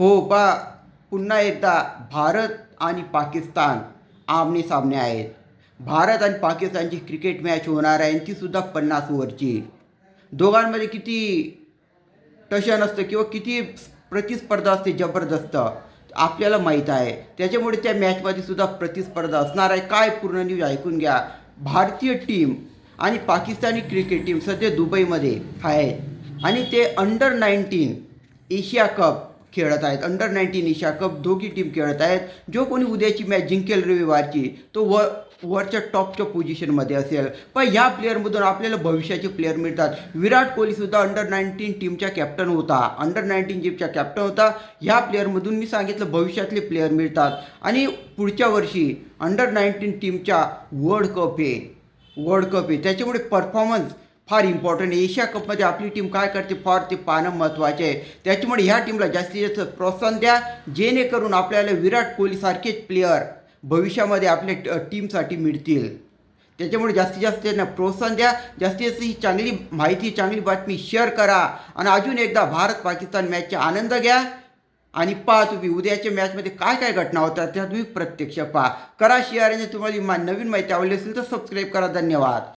हो पा पुन्हा एकदा भारत आणि पाकिस्तान आमने सामने आहेत. भारत आणि पाकिस्तानची क्रिकेट मॅच होणार आहे आणि तीसुद्धा 50 ओव्हरची. दोघांमध्ये किती टशन असतं किंवा किती प्रतिस्पर्धा असते जबरदस्त आपल्याला माहीत आहे. त्याच्यामुळे त्या मॅचमध्ये सुद्धा प्रतिस्पर्धा असणार आहे. काय पूर्ण न्यूज ऐकून घ्या. भारतीय टीम आणि पाकिस्तानी क्रिकेट टीम सध्या दुबईमध्ये आहेत आणि ते अंडर 19 एशिया कप खेळत आहेत. अंडर 19 एशिया कप दोघी टीम खेळत आहेत. जो कोणी उद्याची मॅच जिंकेल रविवारची तो वरच्या टॉपच्या पोझिशनमध्ये असेल. पण ह्या प्लेअरमधून आपल्याला भविष्याचे प्लेअर मिळतात. विराट कोहलीसुद्धा अंडर 19 टीमच्या कॅप्टन होता. अंडर 19 टीमच्या कॅप्टन होता. ह्या प्लेअरमधून मी सांगितलं भविष्यातले प्लेअर मिळतात. आणि पुढच्या वर्षी अंडर 19 टीमच्या वर्ल्ड कप आहे. त्याच्यामुळे परफॉर्मन्स फार इम्पॉर्टंट आहे. एशिया कपमध्ये आपली टीम काय करते फार ते पाहणं महत्त्वाचे आहे. त्याच्यामुळे ह्या टीमला जास्तीत जास्त प्रोत्साहन द्या, जेणेकरून आपल्याला विराट कोहलीसारखेच प्लेयर भविष्यामध्ये आपल्या टीमसाठी मिळतील. त्याच्यामुळे जास्तीत जास्त त्यांना प्रोत्साहन द्या. जास्तीत जास्त ही चांगली माहिती चांगली बातमी शेअर करा आणि अजून एकदा भारत पाकिस्तान मॅचचा आनंद घ्या आणि पहा तुम्ही उद्याच्या मॅचमध्ये काय काय घटना होतात त्या तुम्ही प्रत्यक्ष पहा. करा शेअर आणि तुम्हाला नवीन माहिती आवडली असेल तर सबस्क्राईब करा. धन्यवाद.